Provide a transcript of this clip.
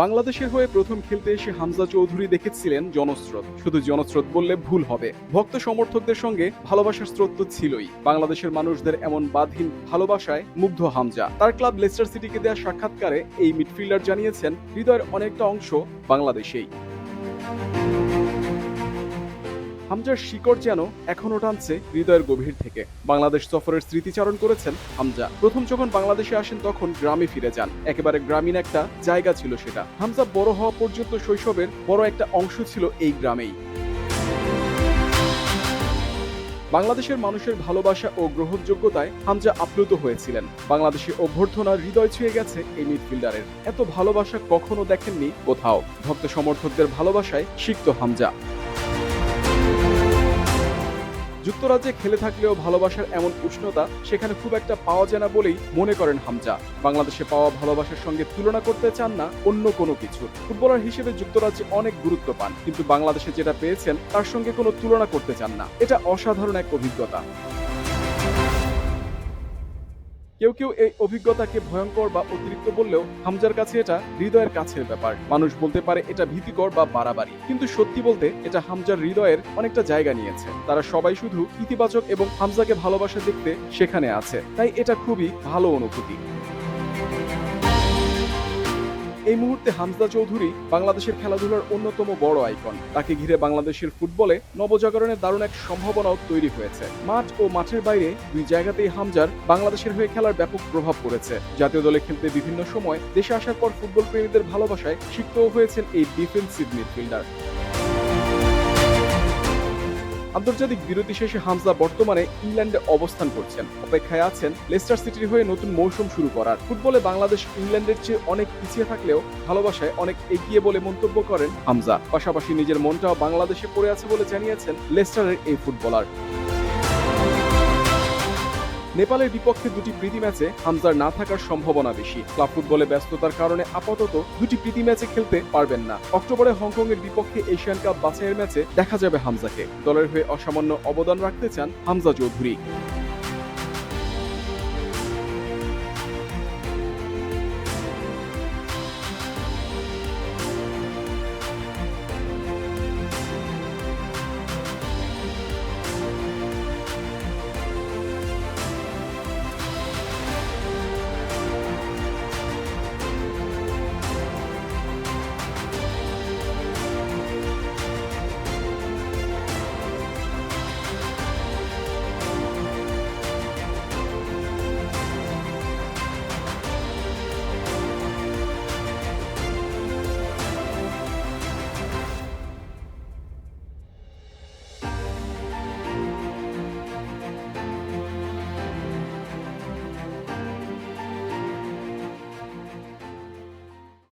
বাংলাদেশের হয়ে প্রথম খেলতে এসে হামজা চৌধুরী দেখেছিলেন জনস্রোত। শুধু জনস্রোত বললে ভুল হবে, ভক্ত সমর্থকদের সঙ্গে ভালোবাসার স্রোত তো ছিলই। বাংলাদেশের মানুষদের এমন বাঁধহীন ভালোবাসায় মুগ্ধ হামজা। তার ক্লাব লেস্টার সিটিকে দেওয়া সাক্ষাৎকারে এই মিডফিল্ডার জানিয়েছেন, হৃদয়ের অনেকটা অংশ বাংলাদেশেই। হামজার শিকড় যেন এখনো টানছে হৃদয়ের গভীর থেকে। বাংলাদেশ সফরের স্মৃতিচারণ করেছেন হামজা। প্রথম যখন বাংলাদেশে আসেন তখন গ্রামে ফিরে যান। একেবারে গ্রামীণ একটা জায়গা ছিল সেটা। হামজা বড় হওয়া পর্যন্ত শৈশবের বড় একটা অংশ ছিল এই গ্রামেই। বাংলাদেশের মানুষের ভালোবাসা ও গ্রহণযোগ্যতায় হামজা আপ্লুত হয়েছিলেন। বাংলাদেশে অভ্যর্থনা হৃদয় ছুঁয়ে গেছে এই মিডফিল্ডারের। এত ভালোবাসা কখনো দেখেননি কোথাও। ভক্ত সমর্থকদের ভালোবাসায় সিক্ত হামজা। যুক্তরাজ্যে খেলে থাকলেও ভালোবাসার এমন উষ্ণতা সেখানে খুব একটা পাওয়া যায় না বলেই মনে করেন হামজা। বাংলাদেশে পাওয়া ভালোবাসার সঙ্গে তুলনা করতে চান না অন্য কোনো কিছু। ফুটবলার হিসেবে যুক্তরাজ্যে অনেক গুরুত্ব পান, কিন্তু বাংলাদেশে যেটা পেয়েছেন তার সঙ্গে কোনো তুলনা করতে চান না। এটা অসাধারণ এক অভিজ্ঞতা। কেউ কেউ এই অভিজ্ঞতাকে ভয়ঙ্কর বা অতিরিক্ত বললেও হামজার কাছে এটা হৃদয়ের কাছের ব্যাপার। মানুষ বলতে পারে এটা ভীতিকর বা বাড়াবাড়ি, কিন্তু সত্যি বলতে এটা হামজার হৃদয়ের অনেকটা জায়গা নিয়েছে। তারা সবাই শুধু ইতিবাচক এবং হামজাকে ভালোবাসা দেখতে সেখানে আছে, তাই এটা খুবই ভালো অনুভূতি। এই মুহূর্তে হামজা চৌধুরী বাংলাদেশের খেলাধুলার অন্যতম বড় আইকন। তাকে ঘিরে বাংলাদেশের ফুটবলে নবজাগরণের দারুণ এক সম্ভাবনাও তৈরি হয়েছে। মাঠ ও মাঠের বাইরে দুই জায়গাতেই হামজার বাংলাদেশের হয়ে খেলার ব্যাপক প্রভাব পড়েছে। জাতীয় দলে খেলতে বিভিন্ন সময় দেশে আসার পর ফুটবল প্রেমীদের ভালোবাসায় সিক্তও হয়েছেন এই ডিফেন্সিভ মিডফিল্ডার। আন্তর্জাতিক বিরতি শেষে হামজা বর্তমানে ইংল্যান্ডে অবস্থান করছেন। অপেক্ষায় আছেন লেস্টার সিটির হয়ে নতুন মৌসুম শুরু করার। ফুটবলে বাংলাদেশ ইংল্যান্ডের চেয়ে অনেক পিছিয়ে থাকলেও ভালোবাসায় অনেক এগিয়ে বলে মন্তব্য করেন হামজা। পাশাপাশি নিজের মনটাও বাংলাদেশে পড়ে আছে বলে জানিয়েছেন লেস্টারের এই ফুটবলার। নেপালের বিপক্ষে দুটি প্রীতি ম্যাচে হামজার না থাকার সম্ভাবনা বেশি। ক্লাব ফুটবলে ব্যস্ততার কারণে আপাতত দুটি প্রীতি ম্যাচে খেলতে পারবেন না। অক্টোবরে হংকং এর বিপক্ষে এশিয়ান কাপ বাছাইয়ের ম্যাচে দেখা যাবে হামজাকে। দলের হয়ে অসামান্য অবদান রাখতে চান হামজা চৌধুরী।